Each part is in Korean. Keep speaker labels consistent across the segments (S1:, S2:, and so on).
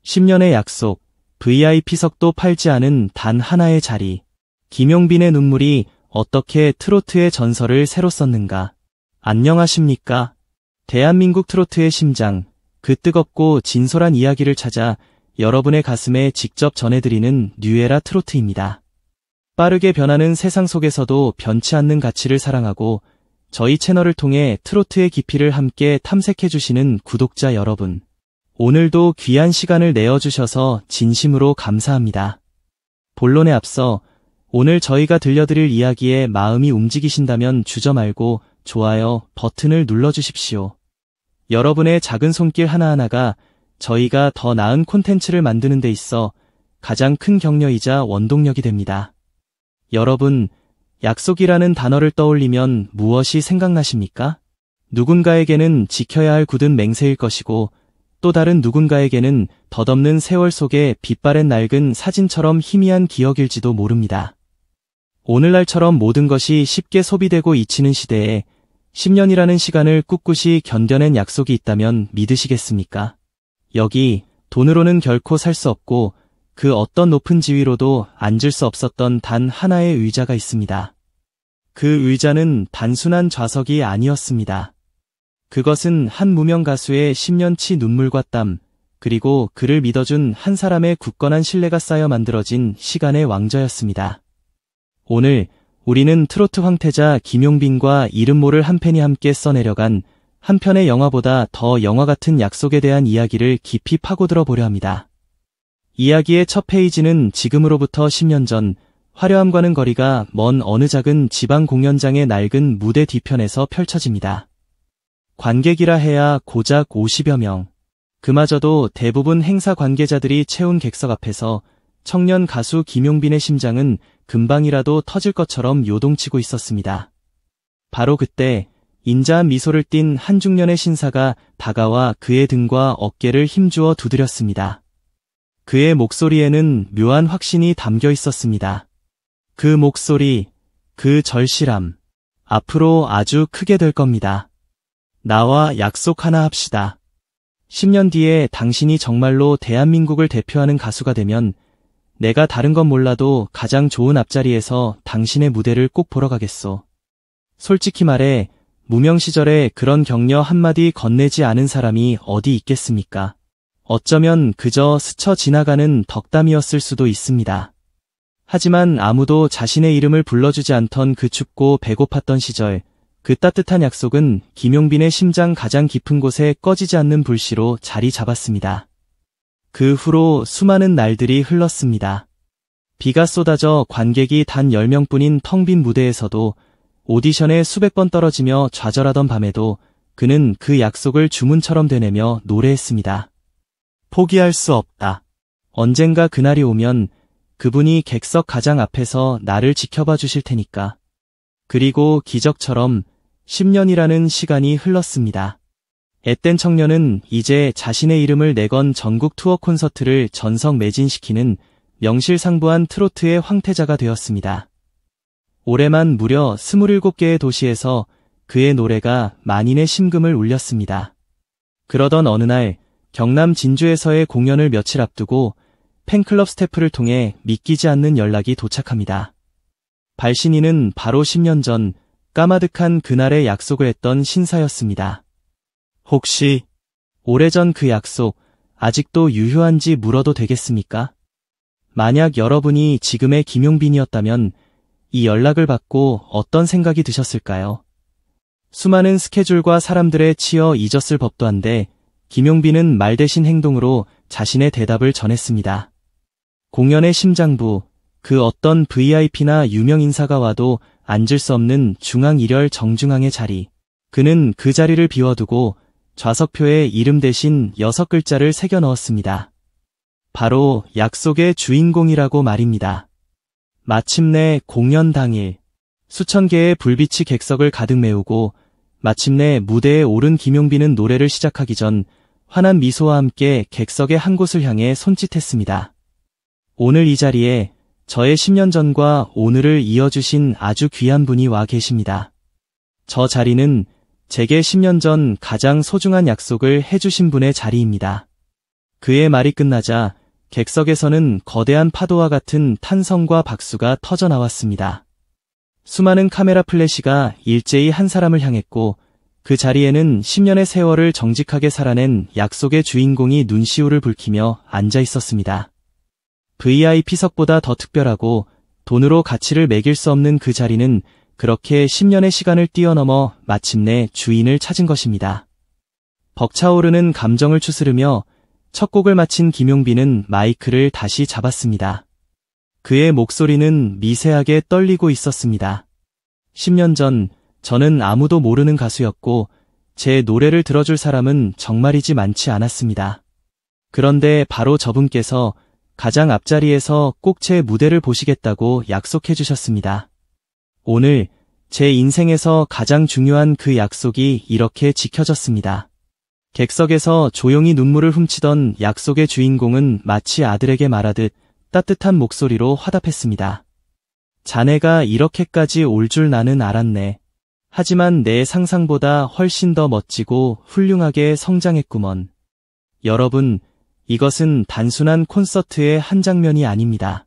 S1: 10년의 약속, VIP석도 팔지 않은 단 하나의 자리. 김용빈의 눈물이 어떻게 트로트의 전설을 새로 썼는가. 안녕하십니까? 대한민국 트로트의 심장, 그 뜨겁고 진솔한 이야기를 찾아 여러분의 가슴에 직접 전해드리는 뉴에라 트로트입니다. 빠르게 변하는 세상 속에서도 변치 않는 가치를 사랑하고 저희 채널을 통해 트로트의 깊이를 함께 탐색해주시는 구독자 여러분. 오늘도 귀한 시간을 내어주셔서 진심으로 감사합니다. 본론에 앞서 오늘 저희가 들려드릴 이야기에 마음이 움직이신다면 주저 말고 좋아요 버튼을 눌러주십시오. 여러분의 작은 손길 하나하나가 저희가 더 나은 콘텐츠를 만드는 데 있어 가장 큰 격려이자 원동력이 됩니다. 여러분, 약속이라는 단어를 떠올리면 무엇이 생각나십니까? 누군가에게는 지켜야 할 굳은 맹세일 것이고 또 다른 누군가에게는 덧없는 세월 속에 빛바랜 낡은 사진처럼 희미한 기억일지도 모릅니다. 오늘날처럼 모든 것이 쉽게 소비되고 잊히는 시대에 10년이라는 시간을 꿋꿋이 견뎌낸 약속이 있다면 믿으시겠습니까? 여기 돈으로는 결코 살 수 없고 그 어떤 높은 지위로도 앉을 수 없었던 단 하나의 의자가 있습니다. 그 의자는 단순한 좌석이 아니었습니다. 그것은 한 무명 가수의 10년치 눈물과 땀, 그리고 그를 믿어준 한 사람의 굳건한 신뢰가 쌓여 만들어진 시간의 왕좌였습니다. 오늘 우리는 트로트 황태자 김용빈과 이름 모를 한 팬이 함께 써내려간 한 편의 영화보다 더 영화 같은 약속에 대한 이야기를 깊이 파고들어 보려 합니다. 이야기의 첫 페이지는 지금으로부터 10년 전 화려함과는 거리가 먼 어느 작은 지방 공연장의 낡은 무대 뒤편에서 펼쳐집니다. 관객이라 해야 고작 50여 명. 그마저도 대부분 행사 관계자들이 채운 객석 앞에서 청년 가수 김용빈의 심장은 금방이라도 터질 것처럼 요동치고 있었습니다. 바로 그때 인자한 미소를 띤 한 중년의 신사가 다가와 그의 등과 어깨를 힘주어 두드렸습니다. 그의 목소리에는 묘한 확신이 담겨 있었습니다. 그 목소리, 그 절실함, 앞으로 아주 크게 될 겁니다. 나와 약속 하나 합시다. 10년 뒤에 당신이 정말로 대한민국을 대표하는 가수가 되면 내가 다른 건 몰라도 가장 좋은 앞자리에서 당신의 무대를 꼭 보러 가겠소. 솔직히 말해 무명 시절에 그런 격려 한마디 건네지 않은 사람이 어디 있겠습니까? 어쩌면 그저 스쳐 지나가는 덕담이었을 수도 있습니다. 하지만 아무도 자신의 이름을 불러주지 않던 그 춥고 배고팠던 시절, 그 따뜻한 약속은 김용빈의 심장 가장 깊은 곳에 꺼지지 않는 불씨로 자리 잡았습니다. 그 후로 수많은 날들이 흘렀습니다. 비가 쏟아져 관객이 단 10명뿐인 텅 빈 무대에서도 오디션에 수백 번 떨어지며 좌절하던 밤에도 그는 그 약속을 주문처럼 되뇌며 노래했습니다. 포기할 수 없다. 언젠가 그날이 오면 그분이 객석 가장 앞에서 나를 지켜봐 주실 테니까. 그리고 기적처럼 10년이라는 시간이 흘렀습니다. 앳된 청년은 이제 자신의 이름을 내건 전국 투어 콘서트를 전성 매진시키는 명실상부한 트로트의 황태자가 되었습니다. 올해만 무려 27개의 도시에서 그의 노래가 만인의 심금을 울렸습니다. 그러던 어느 날 경남 진주에서의 공연을 며칠 앞두고 팬클럽 스태프를 통해 믿기지 않는 연락이 도착합니다. 발신인은 바로 10년 전 까마득한 그날의 약속을 했던 신사였습니다. 혹시 오래전 그 약속 아직도 유효한지 물어도 되겠습니까? 만약 여러분이 지금의 김용빈이었다면 이 연락을 받고 어떤 생각이 드셨을까요? 수많은 스케줄과 사람들에 치여 잊었을 법도 한데 김용빈은 말 대신 행동으로 자신의 대답을 전했습니다. 공연의 심장부, 그 어떤 VIP나 유명 인사가 와도 앉을 수 없는 중앙 1열 정중앙의 자리. 그는 그 자리를 비워두고 좌석표에 이름 대신 6글자를 새겨 넣었습니다. 바로 약속의 주인공이라고 말입니다. 마침내 공연 당일 수천 개의 불빛이 객석을 가득 메우고 마침내 무대에 오른 김용빈은 노래를 시작하기 전 환한 미소와 함께 객석의 한 곳을 향해 손짓했습니다. 오늘 이 자리에 저의 10년 전과 오늘을 이어주신 아주 귀한 분이 와 계십니다. 저 자리는 제게 10년 전 가장 소중한 약속을 해주신 분의 자리입니다. 그의 말이 끝나자 객석에서는 거대한 파도와 같은 탄성과 박수가 터져 나왔습니다. 수많은 카메라 플래시가 일제히 한 사람을 향했고 그 자리에는 10년의 세월을 정직하게 살아낸 약속의 주인공이 눈시울을 붉히며 앉아 있었습니다. VIP석보다 더 특별하고 돈으로 가치를 매길 수 없는 그 자리는 그렇게 10년의 시간을 뛰어넘어 마침내 주인을 찾은 것입니다. 벅차오르는 감정을 추스르며 첫 곡을 마친 김용빈은 마이크를 다시 잡았습니다. 그의 목소리는 미세하게 떨리고 있었습니다. 10년 전 저는 아무도 모르는 가수였고 제 노래를 들어줄 사람은 정말이지 많지 않았습니다. 그런데 바로 저분께서 가장 앞자리에서 꼭 제 무대를 보시겠다고 약속해 주셨습니다. 오늘 제 인생에서 가장 중요한 그 약속이 이렇게 지켜졌습니다. 객석에서 조용히 눈물을 훔치던 약속의 주인공은 마치 아들에게 말하듯 따뜻한 목소리로 화답했습니다. 자네가 이렇게까지 올 줄 나는 알았네. 하지만 내 상상보다 훨씬 더 멋지고 훌륭하게 성장했구먼. 여러분, 이것은 단순한 콘서트의 한 장면이 아닙니다.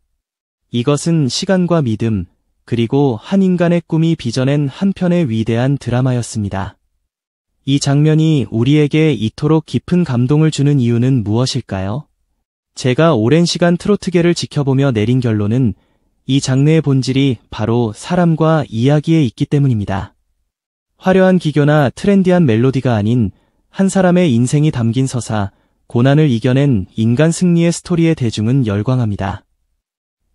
S1: 이것은 시간과 믿음, 그리고 한 인간의 꿈이 빚어낸 한 편의 위대한 드라마였습니다. 이 장면이 우리에게 이토록 깊은 감동을 주는 이유는 무엇일까요? 제가 오랜 시간 트로트계를 지켜보며 내린 결론은 이 장르의 본질이 바로 사람과 이야기에 있기 때문입니다. 화려한 기교나 트렌디한 멜로디가 아닌 한 사람의 인생이 담긴 서사, 고난을 이겨낸 인간 승리의 스토리에 대중은 열광합니다.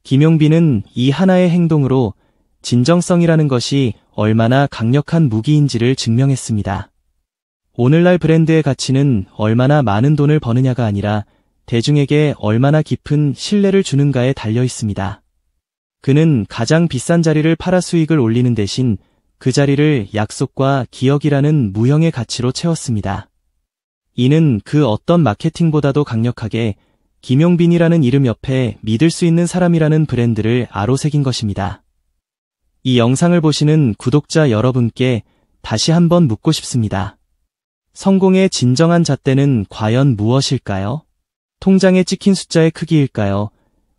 S1: 김용빈은 이 하나의 행동으로 진정성이라는 것이 얼마나 강력한 무기인지를 증명했습니다. 오늘날 브랜드의 가치는 얼마나 많은 돈을 버느냐가 아니라 대중에게 얼마나 깊은 신뢰를 주는가에 달려 있습니다. 그는 가장 비싼 자리를 팔아 수익을 올리는 대신 그 자리를 약속과 기억이라는 무형의 가치로 채웠습니다. 이는 그 어떤 마케팅보다도 강력하게 김용빈이라는 이름 옆에 믿을 수 있는 사람이라는 브랜드를 아로새긴 것입니다. 이 영상을 보시는 구독자 여러분께 다시 한번 묻고 싶습니다. 성공의 진정한 잣대는 과연 무엇일까요? 통장에 찍힌 숫자의 크기일까요?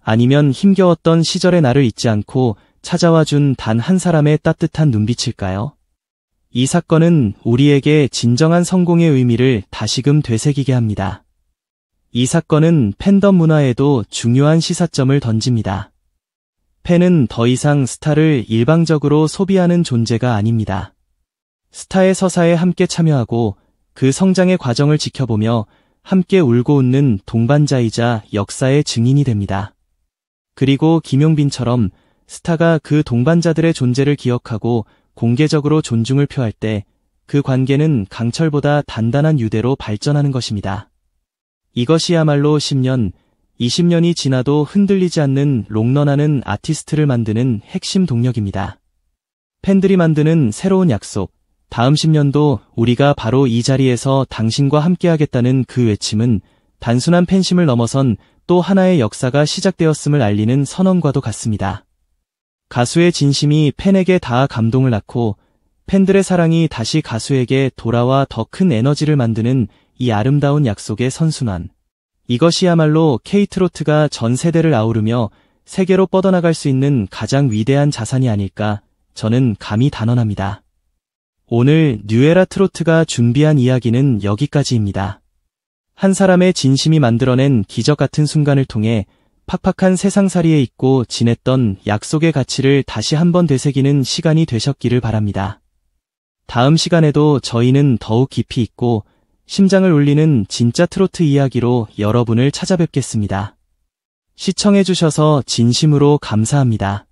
S1: 아니면 힘겨웠던 시절의 나를 잊지 않고 찾아와 준 단 한 사람의 따뜻한 눈빛일까요? 이 사건은 우리에게 진정한 성공의 의미를 다시금 되새기게 합니다. 이 사건은 팬덤 문화에도 중요한 시사점을 던집니다. 팬은 더 이상 스타를 일방적으로 소비하는 존재가 아닙니다. 스타의 서사에 함께 참여하고 그 성장의 과정을 지켜보며 함께 울고 웃는 동반자이자 역사의 증인이 됩니다. 그리고 김용빈처럼 스타가 그 동반자들의 존재를 기억하고 공개적으로 존중을 표할 때 그 관계는 강철보다 단단한 유대로 발전하는 것입니다. 이것이야말로 10년, 20년이 지나도 흔들리지 않는 롱런하는 아티스트를 만드는 핵심 동력입니다. 팬들이 만드는 새로운 약속, 다음 10년도 우리가 바로 이 자리에서 당신과 함께하겠다는 그 외침은 단순한 팬심을 넘어선 또 하나의 역사가 시작되었음을 알리는 선언과도 같습니다. 가수의 진심이 팬에게 닿아 감동을 낳고 팬들의 사랑이 다시 가수에게 돌아와 더 큰 에너지를 만드는 이 아름다운 약속의 선순환. 이것이야말로 K-트로트가 전 세대를 아우르며 세계로 뻗어나갈 수 있는 가장 위대한 자산이 아닐까 저는 감히 단언합니다. 오늘 뉴에라 트로트가 준비한 이야기는 여기까지입니다. 한 사람의 진심이 만들어낸 기적 같은 순간을 통해 팍팍한 세상살이에 잊고 지냈던 약속의 가치를 다시 한번 되새기는 시간이 되셨기를 바랍니다. 다음 시간에도 저희는 더욱 깊이 있고 심장을 울리는 진짜 트로트 이야기로 여러분을 찾아뵙겠습니다. 시청해주셔서 진심으로 감사합니다.